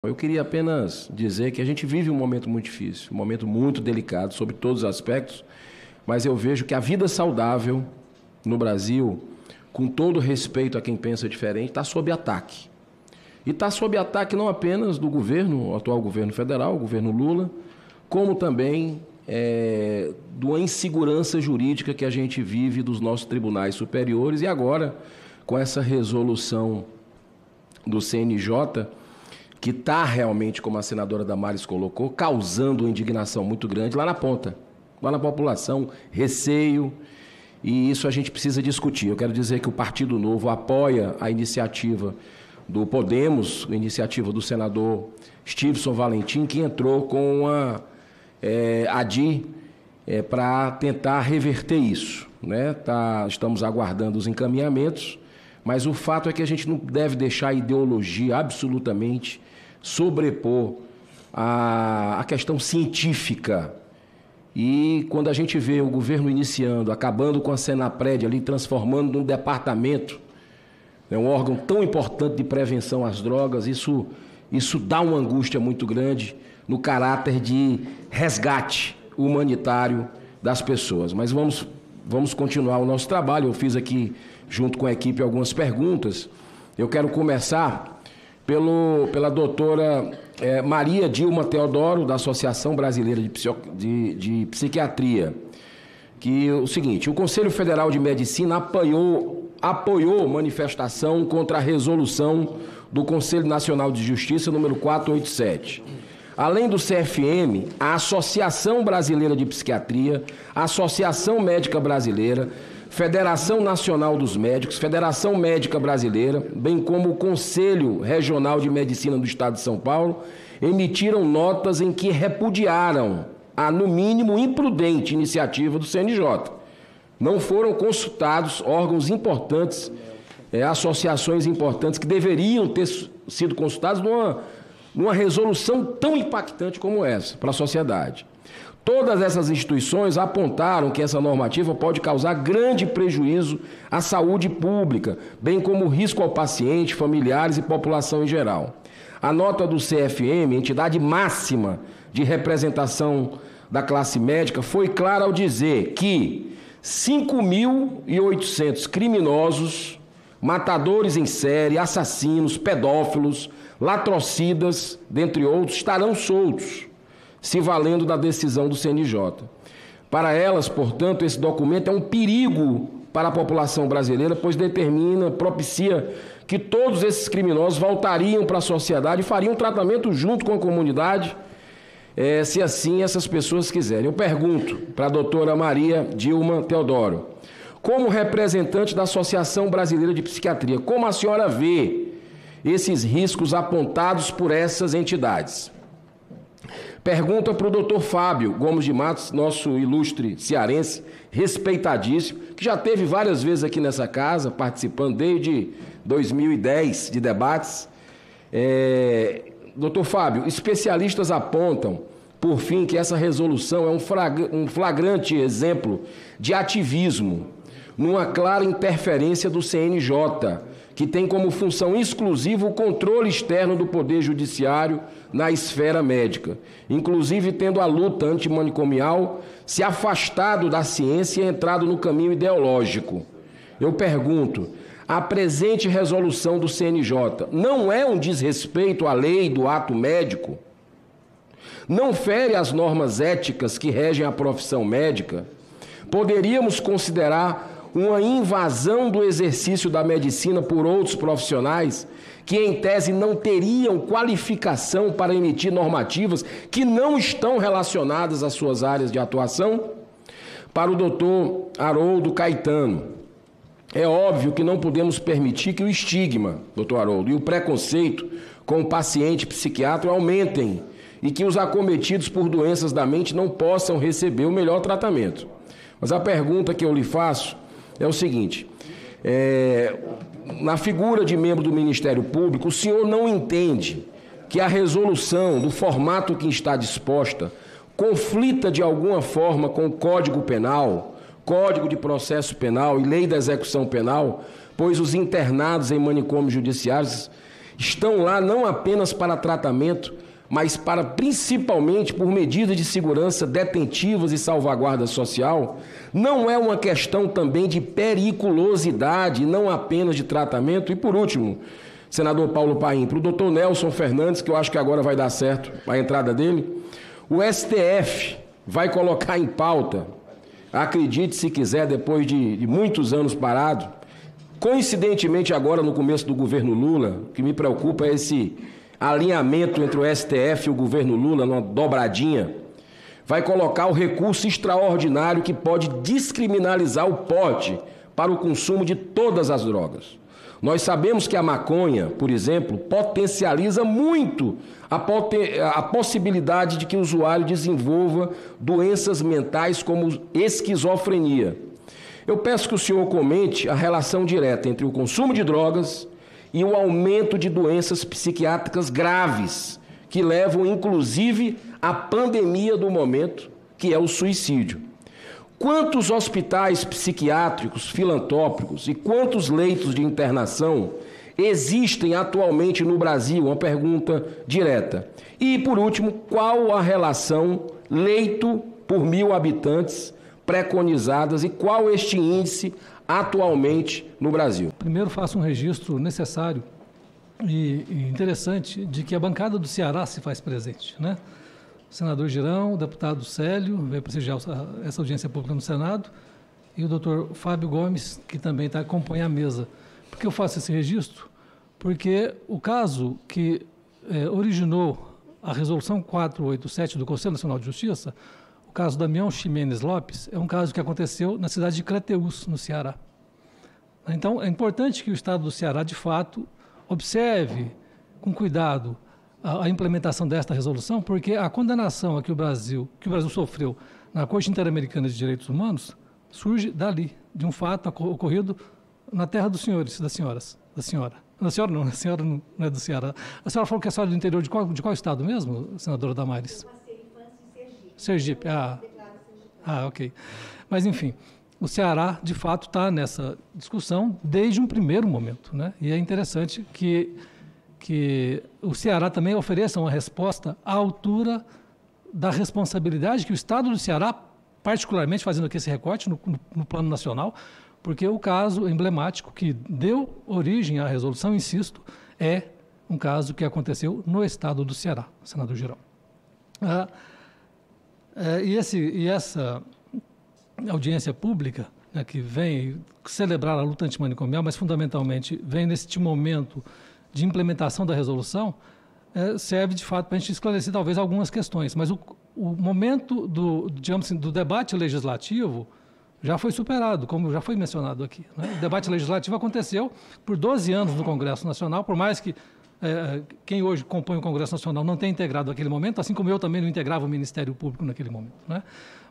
Eu queria apenas dizer que a gente vive um momento muito difícil, um momento muito delicado sobre todos os aspectos, mas eu vejo que a vida saudável no Brasil, com todo respeito a quem pensa diferente, está sob ataque. E está sob ataque não apenas do governo, o atual governo federal, o governo Lula, como também de uma insegurança jurídica que a gente vive dos nossos tribunais superiores e agora, com essa resolução do CNJ, que está realmente, como a senadora Damares colocou, causando uma indignação muito grande lá na ponta, lá na população, receio, e isso a gente precisa discutir. Eu quero dizer que o Partido Novo apoia a iniciativa do Podemos, a iniciativa do senador Stívson Valentim, que entrou com a ADI para tentar reverter isso, né? Estamos aguardando os encaminhamentos, mas o fato é que a gente não deve deixar a ideologia absolutamente sobrepor a questão científica. E quando a gente vê o governo iniciando, acabando com a Senapred ali, transformando num departamento, um órgão tão importante de prevenção às drogas, isso dá uma angústia muito grande no caráter de resgate humanitário das pessoas. Mas vamos continuar o nosso trabalho. Eu fiz aqui, junto com a equipe, algumas perguntas. Eu quero começar pela doutora Maria Dilma Teodoro, da Associação Brasileira de Psiquiatria, que é o seguinte: o Conselho Federal de Medicina apoiou manifestação contra a resolução do Conselho Nacional de Justiça número 487. Além do CFM, a Associação Brasileira de Psiquiatria, a Associação Médica Brasileira, Federação Nacional dos Médicos, Federação Médica Brasileira, bem como o Conselho Regional de Medicina do Estado de São Paulo, emitiram notas em que repudiaram a, no mínimo, imprudente iniciativa do CNJ. Não foram consultados órgãos importantes, associações importantes que deveriam ter sido consultados numa resolução tão impactante como essa para a sociedade. Todas essas instituições apontaram que essa normativa pode causar grande prejuízo à saúde pública, bem como risco ao paciente, familiares e população em geral. A nota do CFM, entidade máxima de representação da classe médica, foi clara ao dizer que 5.800 criminosos, matadores em série, assassinos, pedófilos, latrocidas, dentre outros, estarão soltos, se valendo da decisão do CNJ. Para elas, portanto, esse documento é um perigo para a população brasileira, pois propicia que todos esses criminosos voltariam para a sociedade e fariam tratamento junto com a comunidade, se assim essas pessoas quiserem. Eu pergunto para a doutora Maria Dilma Teodoro, como representante da Associação Brasileira de Psiquiatria, como a senhora vê esses riscos apontados por essas entidades? Pergunta para o doutor Fábio Gomes de Matos, nosso ilustre cearense, respeitadíssimo, que já esteve várias vezes aqui nessa casa, participando desde 2010 de debates. Doutor Fábio, especialistas apontam, por fim, que essa resolução é um flagrante exemplo de ativismo, numa clara interferência do CNJ, que tem como função exclusiva o controle externo do Poder Judiciário na esfera médica, inclusive tendo a luta antimanicomial se afastado da ciência e entrado no caminho ideológico. Eu pergunto, a presente resolução do CNJ não é um desrespeito à lei do ato médico? Não fere as normas éticas que regem a profissão médica? Poderíamos considerar uma invasão do exercício da medicina por outros profissionais que, em tese, não teriam qualificação para emitir normativas que não estão relacionadas às suas áreas de atuação? Para o doutor Haroldo Caetano, é óbvio que não podemos permitir que o estigma, doutor Haroldo, e o preconceito com o paciente psiquiatra aumentem e que os acometidos por doenças da mente não possam receber o melhor tratamento. Mas a pergunta que eu lhe faço é o seguinte: na figura de membro do Ministério Público, o senhor não entende que a resolução, do formato que está disposta, conflita de alguma forma com o Código Penal, Código de Processo Penal e Lei da Execução Penal, pois os internados em manicômios judiciários estão lá não apenas para tratamento, mas para principalmente por medidas de segurança detentivas e salvaguarda social, não é uma questão também de periculosidade, não apenas de tratamento? E por último, senador Paulo Paim, para o doutor Nelson Fernandes, que eu acho que agora vai dar certo a entrada dele, o STF vai colocar em pauta, acredite se quiser, depois de muitos anos parado, coincidentemente agora no começo do governo Lula, o que me preocupa é esse alinhamento entre o STF e o governo Lula, numa dobradinha, vai colocar o recurso extraordinário que pode descriminalizar o porte para o consumo de todas as drogas. Nós sabemos que a maconha, por exemplo, potencializa muito a possibilidade de que o usuário desenvolva doenças mentais como esquizofrenia. Eu peço que o senhor comente a relação direta entre o consumo de drogas e o aumento de doenças psiquiátricas graves, que levam, inclusive, à pandemia do momento, que é o suicídio. Quantos hospitais psiquiátricos filantrópicos e quantos leitos de internação existem atualmente no Brasil? Uma pergunta direta. E, por último, qual a relação leito por 1.000 habitantes preconizadas e qual este índice atualmente no Brasil? Primeiro, faço um registro necessário e interessante de que a bancada do Ceará se faz presente, né? O senador Girão, o deputado Célio, veio prestigiar essa audiência pública no Senado, e o doutor Fábio Gomes, que também acompanha a mesa. Por que eu faço esse registro? Porque o caso que originou a Resolução 487 do Conselho Nacional de Justiça, o caso Damião Ximenes Lopes, é um caso que aconteceu na cidade de Crateús, no Ceará. Então, é importante que o Estado do Ceará, de fato, observe com cuidado a implementação desta resolução, porque a condenação que o Brasil sofreu na Corte Interamericana de Direitos Humanos surge dali, de um fato ocorrido na terra dos senhores, das senhoras, da senhora. A senhora não é do Ceará. A senhora falou que a senhora é do interior de qual estado mesmo, senadora Damares? Eu passei infância em Sergipe. Ok. Mas, enfim, o Ceará, de fato, está nessa discussão desde um primeiro momento, né? E é interessante que o Ceará também ofereça uma resposta à altura da responsabilidade que o Estado do Ceará, particularmente fazendo aqui esse recorte no plano nacional, porque o caso emblemático que deu origem à resolução, insisto, é um caso que aconteceu no Estado do Ceará, senador Girão. E essa audiência pública, né, que vem celebrar a luta antimanicomial, mas fundamentalmente vem neste momento de implementação da resolução, serve de fato para a gente esclarecer talvez algumas questões, mas o momento do debate legislativo já foi superado, como já foi mencionado aqui, né? O debate legislativo aconteceu por 12 anos no Congresso Nacional, por mais que quem hoje compõe o Congresso Nacional não tenha integrado aquele momento, assim como eu também não integrava o Ministério Público naquele momento, né?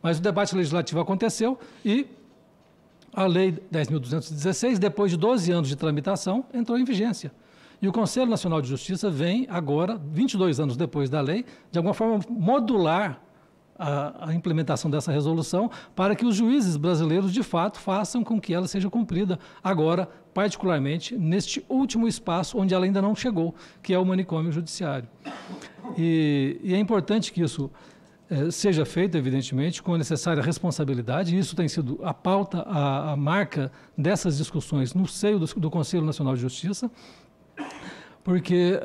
Mas o debate legislativo aconteceu e a Lei 10.216, depois de 12 anos de tramitação, entrou em vigência. E o Conselho Nacional de Justiça vem agora, 22 anos depois da lei, de alguma forma modular a implementação dessa resolução para que os juízes brasileiros, de fato, façam com que ela seja cumprida agora, particularmente neste último espaço onde ela ainda não chegou, que é o manicômio judiciário. E é importante que isso seja feito, evidentemente, com a necessária responsabilidade, e isso tem sido a pauta, a marca dessas discussões no seio do Conselho Nacional de Justiça, porque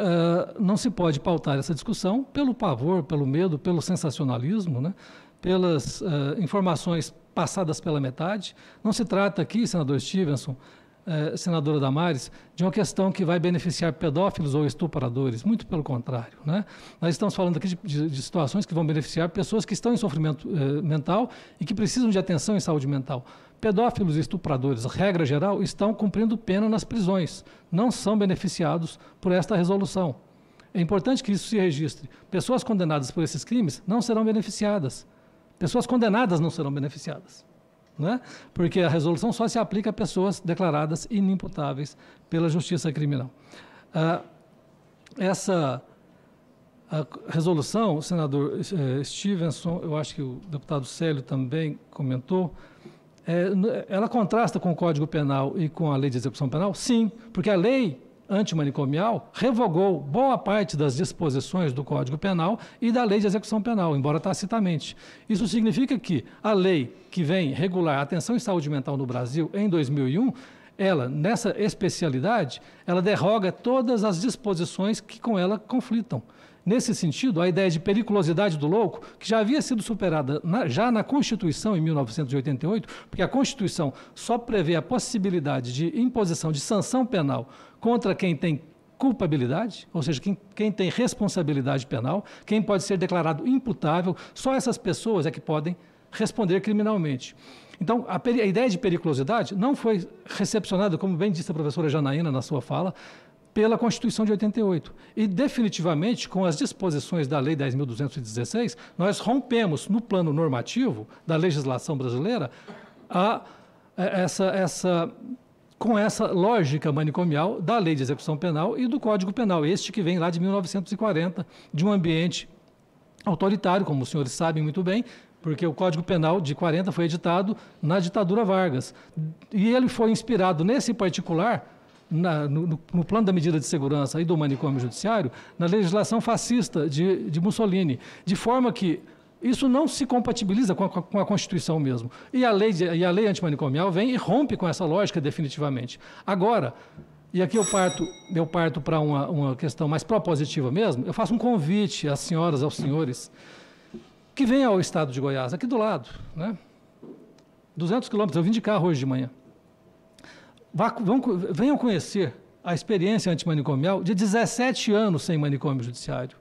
não se pode pautar essa discussão pelo pavor, pelo medo, pelo sensacionalismo, né? Pelas informações passadas pela metade. Não se trata aqui, senador Stevenson, senadora Damares, de uma questão que vai beneficiar pedófilos ou estupradores, muito pelo contrário, né? Nós estamos falando aqui de situações que vão beneficiar pessoas que estão em sofrimento mental e que precisam de atenção em saúde mental. Pedófilos e estupradores, regra geral, estão cumprindo pena nas prisões, não são beneficiados por esta resolução. É importante que isso se registre. Pessoas condenadas por esses crimes não serão beneficiadas. Pessoas condenadas não serão beneficiadas, né? Porque a resolução só se aplica a pessoas declaradas inimputáveis pela justiça criminal. Essa resolução, o senador Stevenson, eu acho que o deputado Célio também comentou, ela contrasta com o Código Penal e com a Lei de Execução Penal? Sim, porque a lei antimanicomial revogou boa parte das disposições do Código Penal e da Lei de Execução Penal, embora tacitamente. Isso significa que a lei que vem regular a atenção em saúde mental no Brasil em 2001, ela, nessa especialidade, ela derroga todas as disposições que com ela conflitam. Nesse sentido, a ideia de periculosidade do louco, que já havia sido superada já na Constituição em 1988, porque a Constituição só prevê a possibilidade de imposição de sanção penal contra quem tem culpabilidade, ou seja, quem tem responsabilidade penal, quem pode ser declarado imputável, só essas pessoas é que podem responder criminalmente. Então, a ideia de periculosidade não foi recepcionada, como bem disse a professora Janaína na sua fala, pela Constituição de 88. E, definitivamente, com as disposições da Lei 10.216, nós rompemos, no plano normativo da legislação brasileira, com essa lógica manicomial da Lei de Execução Penal e do Código Penal, este que vem lá de 1940, de um ambiente autoritário, como os senhores sabem muito bem, porque o Código Penal de 40 foi editado na ditadura Vargas. E ele foi inspirado, nesse particular, no plano da medida de segurança e do manicômio judiciário, na legislação fascista de Mussolini, de forma que isso não se compatibiliza com a Constituição mesmo. E a lei antimanicomial vem e rompe com essa lógica definitivamente. Agora, e aqui eu parto para uma questão mais propositiva mesmo, eu faço um convite às senhoras, aos senhores, que venham ao estado de Goiás, aqui do lado, né? 200 quilômetros, eu vim de carro hoje de manhã. Venham conhecer a experiência antimanicomial de 17 anos sem manicômio judiciário.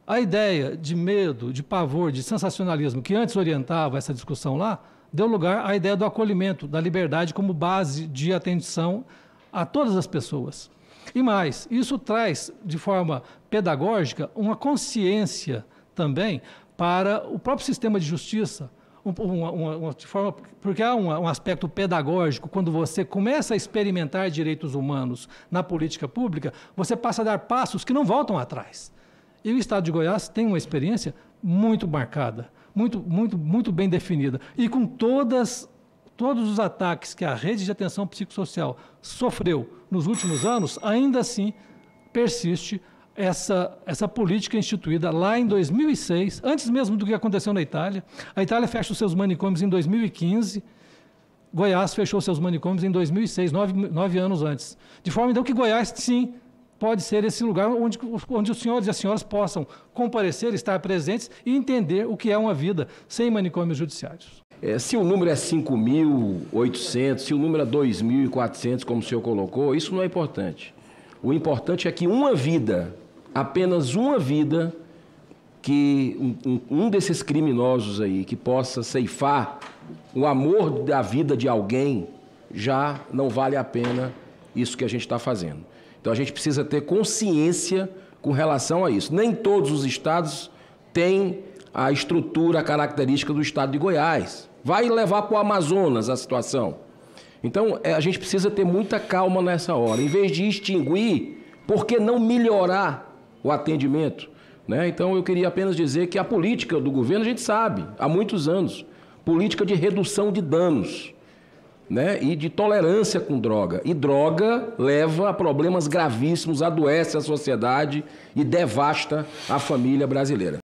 A ideia de medo, de pavor, de sensacionalismo que antes orientava essa discussão lá, deu lugar à ideia do acolhimento, da liberdade como base de atenção a todas as pessoas. E mais, isso traz de forma pedagógica uma consciência também para o próprio sistema de justiça, porque há um aspecto pedagógico. Quando você começa a experimentar direitos humanos na política pública, você passa a dar passos que não voltam atrás. E o Estado de Goiás tem uma experiência muito marcada, muito bem definida, e com todos os ataques que a rede de atenção psicossocial sofreu nos últimos anos, ainda assim persiste essa política instituída lá em 2006, antes mesmo do que aconteceu na Itália. A Itália fecha os seus manicômios em 2015, Goiás fechou seus manicômios em 2006, 9 anos antes. De forma, então, que Goiás, sim, pode ser esse lugar onde os senhores e as senhoras possam comparecer, estar presentes e entender o que é uma vida sem manicômios judiciários. Se o número é 5.800, se o número é 2.400, como o senhor colocou, isso não é importante. O importante é que uma vida, apenas uma vida, que um desses criminosos aí, que possa ceifar o amor da vida de alguém, já não vale a pena isso que a gente está fazendo. Então a gente precisa ter consciência com relação a isso. Nem todos os estados têm a estrutura, a característica do estado de Goiás. Vai levar para o Amazonas a situação. Então a gente precisa ter muita calma nessa hora. Em vez de extinguir, por que não melhorar o atendimento? Né? Então eu queria apenas dizer que a política do governo, a gente sabe, há muitos anos, política de redução de danos, né? E de tolerância com droga. E droga leva a problemas gravíssimos, adoece a sociedade e devasta a família brasileira.